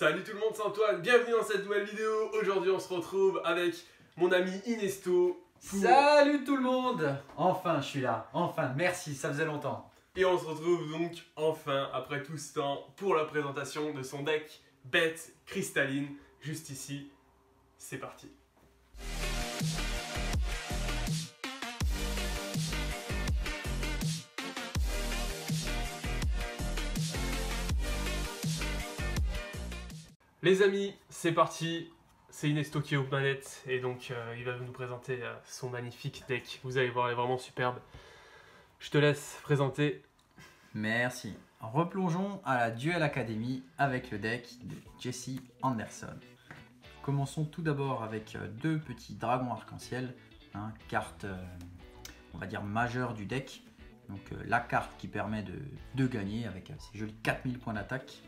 Salut tout le monde, c'est Antoine, bienvenue dans cette nouvelle vidéo. Aujourd'hui on se retrouve avec mon ami Inesto. Salut tout le monde. Enfin je suis là, enfin merci, ça faisait longtemps. Et on se retrouve donc enfin après tout ce temps pour la présentation de son deck bête cristalline. Juste ici, c'est parti. Les amis, c'est parti, c'est Inesto qui est aux manettes et donc il va nous présenter son magnifique deck. Vous allez voir, elle est vraiment superbe. Je te laisse présenter. Merci. Replongeons à la Duel Academy avec le deck de Jesse Anderson. Commençons tout d'abord avec deux petits dragons arc-en-ciel, carte on va dire majeure du deck. Donc la carte qui permet de gagner avec ces jolis 4000 points d'attaque.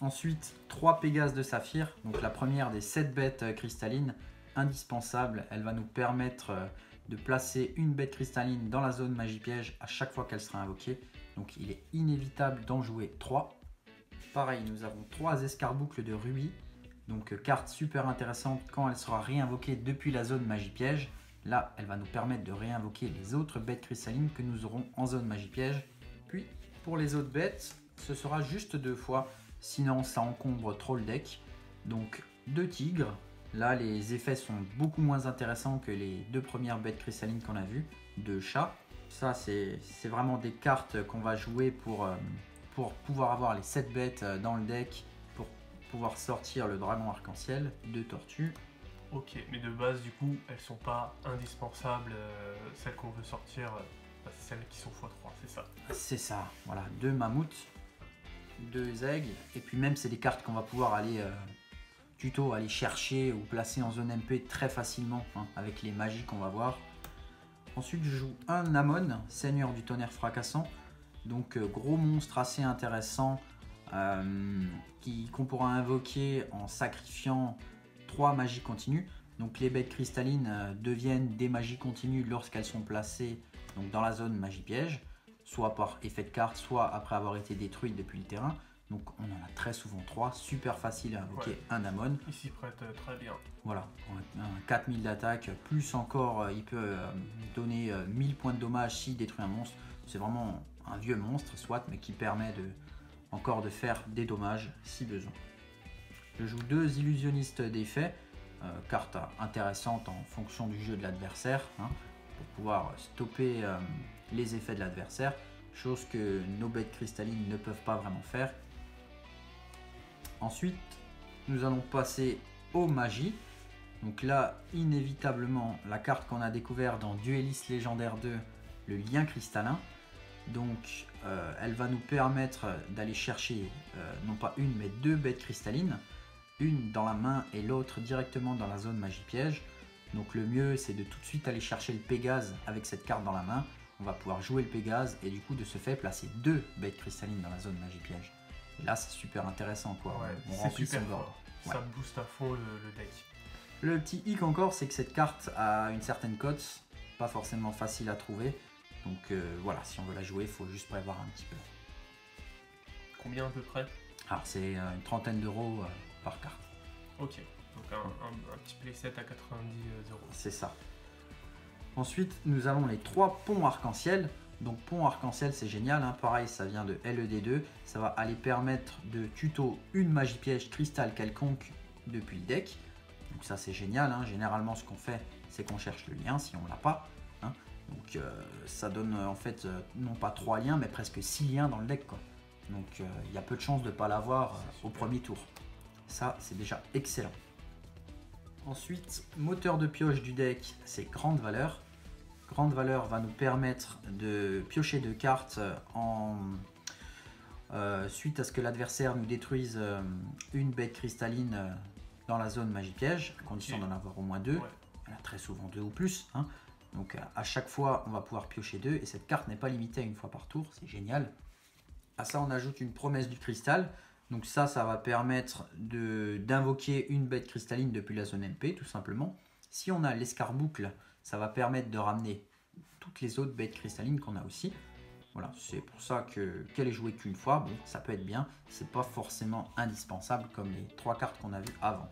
Ensuite, 3 Pégases de Saphir, donc la première des 7 bêtes cristallines, indispensable. Elle va nous permettre de placer une bête cristalline dans la zone magie piège à chaque fois qu'elle sera invoquée. Donc il est inévitable d'en jouer 3. Pareil, nous avons 3 escarboucles de rubis, donc carte super intéressante quand elle sera réinvoquée depuis la zone magie piège. Là, elle va nous permettre de réinvoquer les autres bêtes cristallines que nous aurons en zone magie piège. Puis, pour les autres bêtes, ce sera juste 2 fois. Sinon, ça encombre trop le deck. Donc, 2 tigres. Là, les effets sont beaucoup moins intéressants que les 2 premières bêtes cristallines qu'on a vues. 2 chats. Ça, c'est vraiment des cartes qu'on va jouer pour pouvoir avoir les 7 bêtes dans le deck. Pour pouvoir sortir le dragon arc-en-ciel. 2 tortues. Ok, mais de base, du coup, elles sont pas indispensables. Celles qu'on veut sortir, c'est celles qui sont x3, c'est ça? C'est ça. Voilà, 2 mammouths. 2 aigles, et puis même c'est des cartes qu'on va pouvoir aller aller chercher ou placer en zone MP très facilement avec les magies qu'on va voir. Ensuite je joue un Amon, seigneur du tonnerre fracassant, donc gros monstre assez intéressant qu'on pourra invoquer en sacrifiant 3 magies continues. Donc les bêtes cristallines deviennent des magies continues lorsqu'elles sont placées donc, dans la zone magie piège, soit par effet de carte, soit après avoir été détruite depuis le terrain. Donc on en a très souvent 3, super facile à invoquer un Amon. Il s'y prête très bien. Voilà, 4000 d'attaque, plus encore il peut donner 1000 points de dommage s'il détruit un monstre. C'est vraiment un vieux monstre, soit, mais qui permet encore de faire des dommages si besoin. Je joue 2 illusionnistes d'effet, carte intéressante en fonction du jeu de l'adversaire, pour pouvoir stopper les effets de l'adversaire, chose que nos bêtes cristallines ne peuvent pas vraiment faire. Ensuite, nous allons passer aux magies. Donc là, inévitablement, la carte qu'on a découverte dans Dueliste Légendaire 2, le lien cristallin. Donc, elle va nous permettre d'aller chercher non pas une, mais 2 bêtes cristallines. Une dans la main et l'autre directement dans la zone magie piège. Donc le mieux, c'est de tout de suite aller chercher le Pégase avec cette carte dans la main. On va pouvoir jouer le Pégase et du coup de ce fait placer 2 bêtes cristallines dans la zone magie piège. Et là c'est super intéressant quoi. Ouais, on remplit super son board. fort. Ça booste à fond le deck. Le petit hic encore, c'est que cette carte a une certaine cote, pas forcément facile à trouver. Donc voilà, si on veut la jouer, il faut juste prévoir un petit peu. Combien à peu près? Alors c'est une trentaine d'euros par carte. Ok, donc un petit playset à 90 euros. C'est ça. Ensuite, nous avons les 3 ponts arc-en-ciel. Donc pont arc-en-ciel, c'est génial, pareil, ça vient de LED2. Ça va aller permettre de tuto une magie piège cristal quelconque depuis le deck. Donc ça c'est génial, généralement ce qu'on fait, c'est qu'on cherche le lien si on l'a pas. Donc ça donne en fait non pas 3 liens, mais presque 6 liens dans le deck, quoi. Donc il y a peu de chances de ne pas l'avoir au premier tour. Ça c'est déjà excellent. Ensuite, moteur de pioche du deck, c'est Grande Valeur. Grande Valeur va nous permettre de piocher 2 cartes suite à ce que l'adversaire nous détruise une bête cristalline dans la zone magie piège, à condition d'en avoir au moins 2. Il y en a très souvent 2 ou plus. Donc à chaque fois, on va pouvoir piocher 2 et cette carte n'est pas limitée à une fois par tour, c'est génial. À ça, on ajoute une promesse du cristal. Donc ça va permettre d'invoquer une bête cristalline depuis la zone MP, tout simplement. Si on a l'escarboucle, ça va permettre de ramener toutes les autres bêtes cristallines qu'on a aussi. Voilà, c'est pour ça qu'elle est jouée qu'une fois. Bon, ça peut être bien, c'est pas forcément indispensable comme les 3 cartes qu'on a vues avant.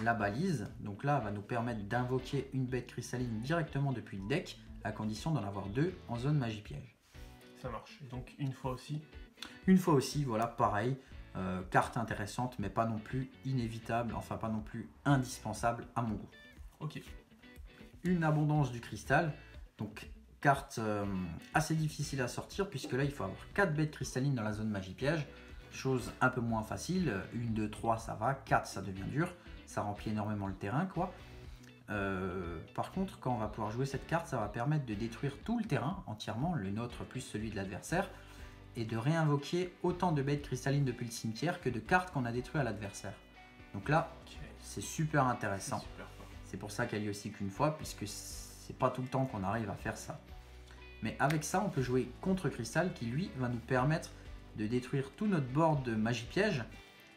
La balise, donc là, va nous permettre d'invoquer une bête cristalline directement depuis le deck, à condition d'en avoir 2 en zone magie piège. Ça marche. Et donc une fois aussi. Une fois aussi, voilà, pareil, carte intéressante, mais pas non plus inévitable, enfin pas non plus indispensable à mon goût. Ok. Une abondance du cristal, donc carte assez difficile à sortir, puisque là il faut avoir 4 bêtes cristallines dans la zone magie piège, chose un peu moins facile, 1, 2, 3 ça va, 4 ça devient dur, ça remplit énormément le terrain quoi. Par contre, quand on va pouvoir jouer cette carte, ça va permettre de détruire tout le terrain entièrement, le nôtre plus celui de l'adversaire, et de réinvoquer autant de bêtes cristallines depuis le cimetière que de cartes qu'on a détruites à l'adversaire. Donc là, c'est super intéressant. C'est pour ça qu'elle y est aussi qu'une fois, puisque c'est pas tout le temps qu'on arrive à faire ça. Mais avec ça, on peut jouer contre Cristal, qui lui va nous permettre de détruire tout notre board de magie piège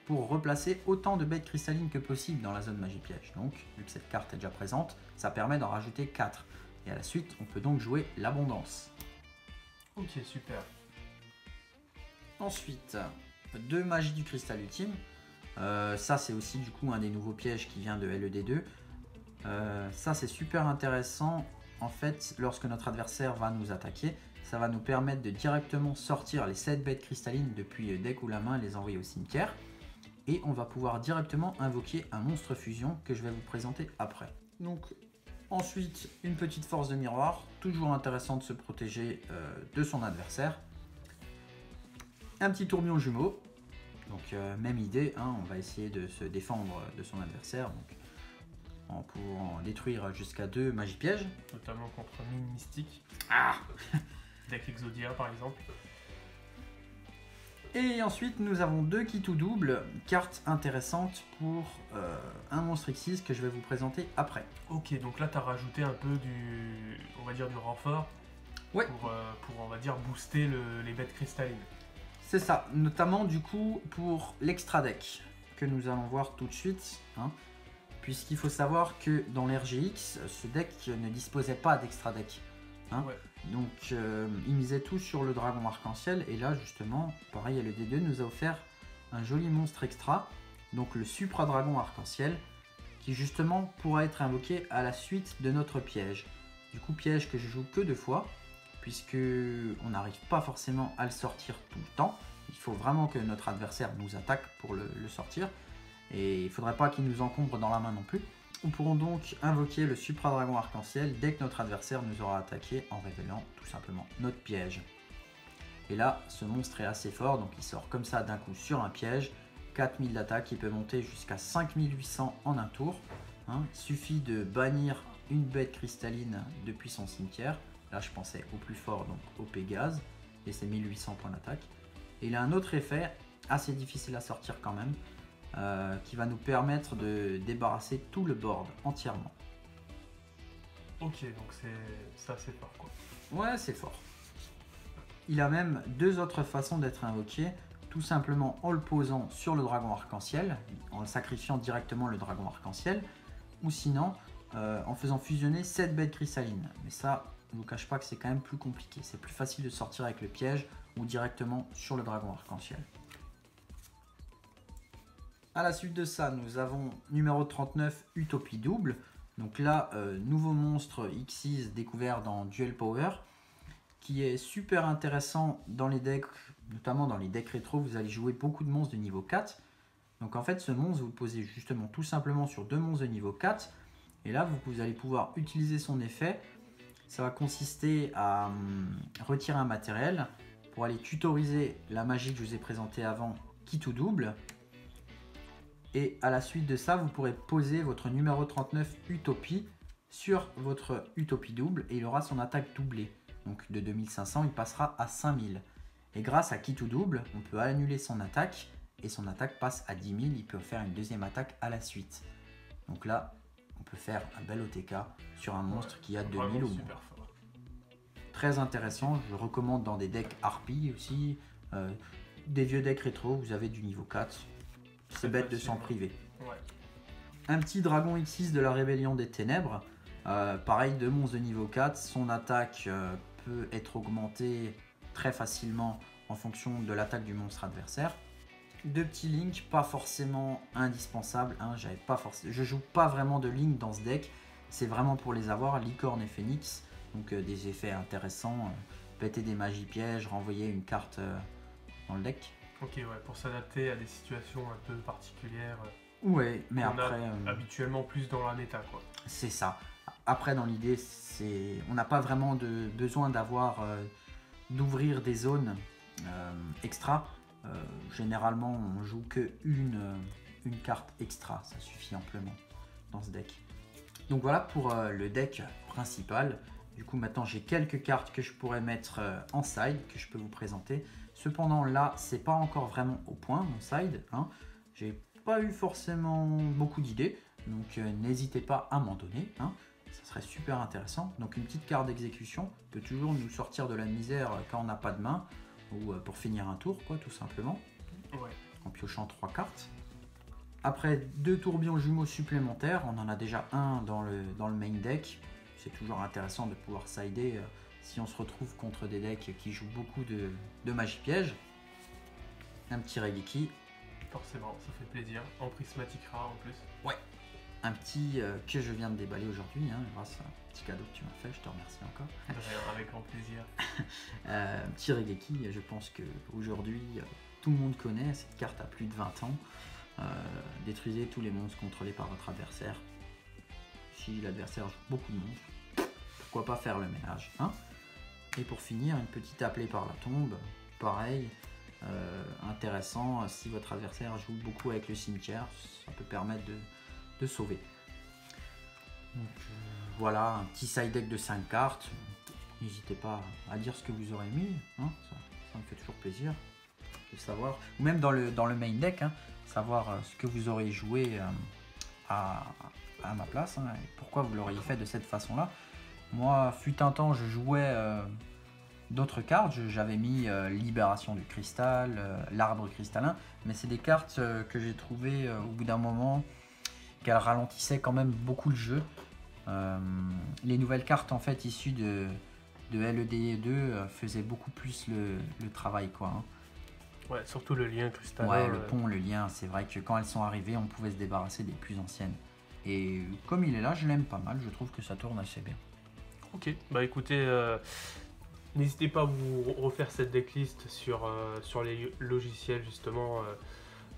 pour replacer autant de bêtes cristallines que possible dans la zone magie piège. Donc, vu que cette carte est déjà présente, ça permet d'en rajouter 4. Et à la suite, on peut donc jouer l'abondance. Ok, super. Ensuite, 2 magies du cristal ultime. Ça, c'est aussi du coup un des nouveaux pièges qui vient de LED2. Ça, c'est super intéressant. En fait, lorsque notre adversaire va nous attaquer, ça va nous permettre de directement sortir les 7 bêtes cristallines depuis le deck ou la main et les envoyer au cimetière. Et on va pouvoir directement invoquer un monstre fusion que je vais vous présenter après. Donc ensuite, une petite force de miroir, toujours intéressant de se protéger de son adversaire. Un petit tourbillon jumeau, donc même idée, hein, on va essayer de se défendre de son adversaire, donc en pouvant détruire jusqu'à 2 magie pièges. Notamment contre mine mystique. Ah Deck Exodia par exemple. Et ensuite, nous avons 2 qui tout double, cartes intéressantes pour un monstre X6 que je vais vous présenter après. Ok, donc là tu as rajouté un peu on va dire du renfort. Ouais. Pour on va dire booster les bêtes cristallines. C'est ça, notamment du coup pour l'extra deck que nous allons voir tout de suite. Hein, puisqu'il faut savoir que dans l'RGX, ce deck ne disposait pas d'extra deck. Hein. Ouais. Donc il misait tout sur le dragon arc-en-ciel, et là justement, pareil, le D2 nous a offert un joli monstre extra, donc le Supra Dragon arc-en-ciel, qui justement pourra être invoqué à la suite de notre piège. Du coup, piège que je joue que 2 fois, puisque on n'arrive pas forcément à le sortir tout le temps. Il faut vraiment que notre adversaire nous attaque pour le sortir, et il ne faudrait pas qu'il nous encombre dans la main non plus. Nous pourrons donc invoquer le Supra Dragon arc-en-ciel dès que notre adversaire nous aura attaqué en révélant tout simplement notre piège. Et là, ce monstre est assez fort, donc il sort comme ça d'un coup sur un piège. 4000 d'attaque, il peut monter jusqu'à 5800 en un tour. Hein. Il suffit de bannir une bête cristalline depuis son cimetière. Là, je pensais au plus fort, donc au Pégase, et c'est 1800 points d'attaque. Et il a un autre effet, assez difficile à sortir quand même, qui va nous permettre de débarrasser tout le board entièrement. Ok, donc ça c'est fort quoi. Ouais, c'est fort. Il a même 2 autres façons d'être invoqué, tout simplement en le posant sur le dragon arc-en-ciel, en le sacrifiant directement le dragon arc-en-ciel, ou sinon en faisant fusionner 7 bêtes cristallines. Mais ça, je ne vous cache pas que c'est quand même plus compliqué. C'est plus facile de sortir avec le piège ou directement sur le dragon arc-en-ciel. À la suite de ça, nous avons numéro 39, Utopie double. Donc là, nouveau monstre X6 découvert dans Duel Power, qui est super intéressant dans les decks, notamment dans les decks rétro. Vous allez jouer beaucoup de monstres de niveau 4. Donc en fait, ce monstre, vous le posez justement tout simplement sur 2 monstres de niveau 4. Et là, vous allez pouvoir utiliser son effet. Ça va consister à retirer un matériel pour aller tutoriser la magie que je vous ai présentée avant, qui tout double. Et à la suite de ça, vous pourrez poser votre numéro 39 Utopie sur votre Utopie double et il aura son attaque doublée. Donc de 2500, il passera à 5000. Et grâce à qui tout double, on peut annuler son attaque et son attaque passe à 10 000. Il peut faire une deuxième attaque à la suite. Donc là, on peut faire un bel OTK sur un monstre qui a 2000 ou moins. Très intéressant, je recommande dans des decks Harpie aussi, des vieux decks rétro, vous avez du niveau 4. C'est bête de s'en priver. Ouais. Un petit dragon X6 de la rébellion des ténèbres. Pareil, 2 monstres de niveau 4. Son attaque peut être augmenté très facilement en fonction de l'attaque du monstre adversaire. 2 petits links, pas forcément indispensables, hein, je joue pas vraiment de link dans ce deck, c'est vraiment pour les avoir, Licorne et Phoenix, donc des effets intéressants, péter des magies pièges, renvoyer une carte dans le deck. Ok, ouais, pour s'adapter à des situations un peu particulières. Ouais, mais qu'on après... a habituellement plus dans la méta, quoi. C'est ça. Après, dans l'idée, on n'a pas vraiment besoin d'ouvrir des zones extra. Généralement, on joue que une carte extra, ça suffit amplement dans ce deck. Donc voilà pour le deck principal. Du coup, maintenant, j'ai quelques cartes que je pourrais mettre en side, que je peux vous présenter. Cependant, là, c'est pas encore vraiment au point, mon side. Hein. J'ai pas eu forcément beaucoup d'idées, donc n'hésitez pas à m'en donner. Hein. Ça serait super intéressant. Donc une petite carte d'exécution peut toujours nous sortir de la misère quand on n'a pas de main, ou pour finir un tour, quoi, tout simplement. Ouais. En piochant 3 cartes. Après 2 tourbillons jumeaux supplémentaires, on en a déjà un dans le main deck. C'est toujours intéressant de pouvoir sider si on se retrouve contre des decks qui jouent beaucoup de magie piège. Un petit Regeki. Forcément, ça fait plaisir. En prismatique rare en plus. Ouais. Un petit que je viens de déballer aujourd'hui, hein, grâce à un petit cadeau que tu m'as fait, je te remercie encore. De rien, avec grand plaisir. Un petit Regeki, je pense qu'aujourd'hui tout le monde connaît, cette carte a plus de 20 ans. Détruisez tous les monstres contrôlés par votre adversaire. Si l'adversaire joue beaucoup de monstres, pourquoi pas faire le ménage, hein. Et pour finir, une petite appelée par la tombe, pareil. Intéressant, si votre adversaire joue beaucoup avec le cimetière, ça peut permettre de sauver. Donc voilà, un petit side deck de 5 cartes. N'hésitez pas à dire ce que vous aurez mis, hein, ça me fait toujours plaisir de savoir. Ou même dans le main deck, hein, savoir ce que vous aurez joué à ma place, hein, et pourquoi vous l'auriez fait de cette façon-là. Moi, fut un temps, je jouais d'autres cartes, j'avais mis Libération du Cristal, l'Arbre Cristallin, mais c'est des cartes que j'ai trouvées au bout d'un moment qu'elles ralentissaient quand même beaucoup le jeu. Les nouvelles cartes en fait issues de LED2 faisaient beaucoup plus le travail, quoi, hein. Ouais, surtout le lien cristallin. Ouais, le pont, le lien, c'est vrai que quand elles sont arrivées, on pouvait se débarrasser des plus anciennes. Et comme il est là, je l'aime pas mal, je trouve que ça tourne assez bien. Ok, bah écoutez, n'hésitez pas à vous refaire cette decklist sur les logiciels justement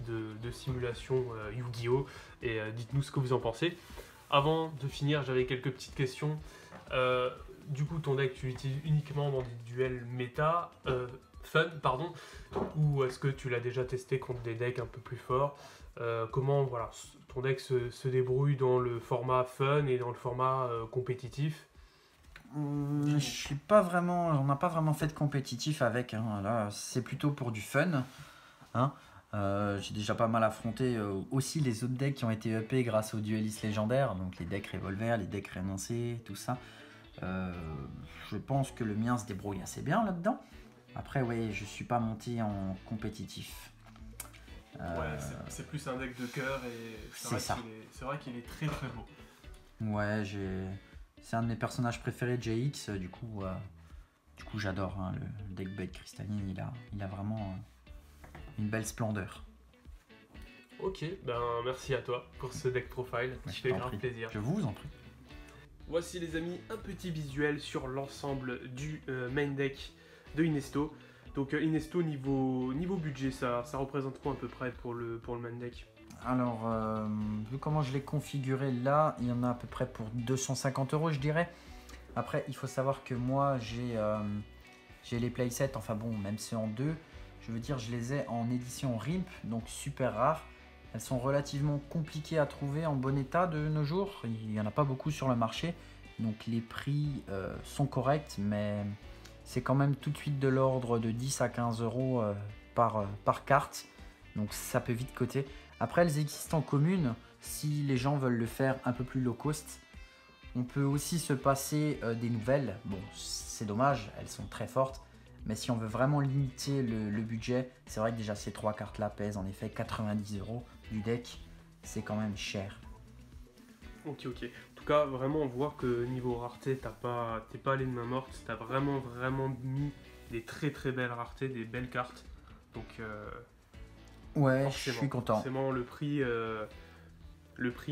de simulation Yu-Gi-Oh! Et dites-nous ce que vous en pensez. Avant de finir, j'avais quelques petites questions. Du coup, ton deck, tu l'utilises uniquement dans des duels méta, fun, pardon, ou est-ce que tu l'as déjà testé contre des decks un peu plus forts? Comment voilà, ton deck se débrouille dans le format fun et dans le format compétitif? Je suis pas vraiment, on n'a pas vraiment fait de compétitif avec, hein. Là, c'est plutôt pour du fun, hein. J'ai déjà pas mal affronté aussi les autres decks qui ont été upés grâce aux duellistes légendaires, donc les decks revolver, les decks renoncés, tout ça. Je pense que le mien se débrouille assez bien là-dedans. Après, ouais, je suis pas monté en compétitif. Ouais, c'est plus un deck de cœur et c'est vrai qu'il est très très beau. Ouais, c'est un de mes personnages préférés de GX, du coup j'adore, hein, le deck Bête Cristalline, il a vraiment une belle splendeur. Ok, ben merci à toi pour ce deck profile, qui fait grave plaisir. Je vous en prie. Voici les amis, un petit visuel sur l'ensemble du main deck de Inesto. Donc Inesto niveau budget, ça représente quoi à peu près pour le main deck? Alors, vu comment je l'ai configuré là, il y en a à peu près pour 250 €, je dirais. Après, il faut savoir que moi, j'ai les playsets, enfin bon, même ceux en 2, je veux dire, je les ai en édition RIMP, donc super rares. Elles sont relativement compliquées à trouver en bon état de nos jours. Il n'y en a pas beaucoup sur le marché, donc les prix sont corrects, mais c'est quand même tout de suite de l'ordre de 10 à 15 € par carte, donc ça peut vite coter. Après, elles existent en commune si les gens veulent le faire un peu plus low cost. On peut aussi se passer des nouvelles. Bon, c'est dommage, elles sont très fortes. Mais si on veut vraiment limiter le budget, c'est vrai que déjà ces 3 cartes-là pèsent en effet 90 € du deck. C'est quand même cher. Ok. tout cas, vraiment, on voit que niveau rareté, t'es pas allé de main morte. T'as vraiment mis des très très belles raretés, des belles cartes. Donc, Ouais, je suis content. Forcément, le prix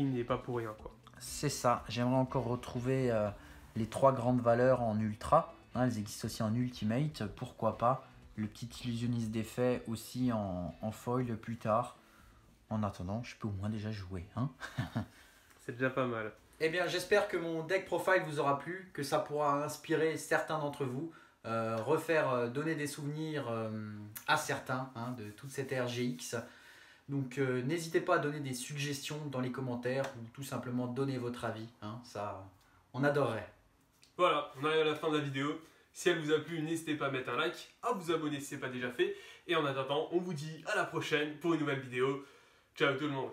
n'est pas pour rien, quoi. C'est ça. J'aimerais encore retrouver les 3 grandes valeurs en ultra. Hein, elles existent aussi en ultimate. Pourquoi pas. Le petit illusionniste d'effet aussi en foil plus tard. En attendant, je peux au moins déjà jouer. Hein. C'est déjà pas mal. Eh bien, j'espère que mon deck profile vous aura plu, que ça pourra inspirer certains d'entre vous, donner des souvenirs à certains hein, de toute cette RGX. Donc, n'hésitez pas à donner des suggestions dans les commentaires ou tout simplement donner votre avis. Hein, ça, on adorerait. Voilà, on arrive à la fin de la vidéo. Si elle vous a plu, n'hésitez pas à mettre un like, à vous abonner si ce n'est pas déjà fait. Et en attendant, on vous dit à la prochaine pour une nouvelle vidéo. Ciao tout le monde.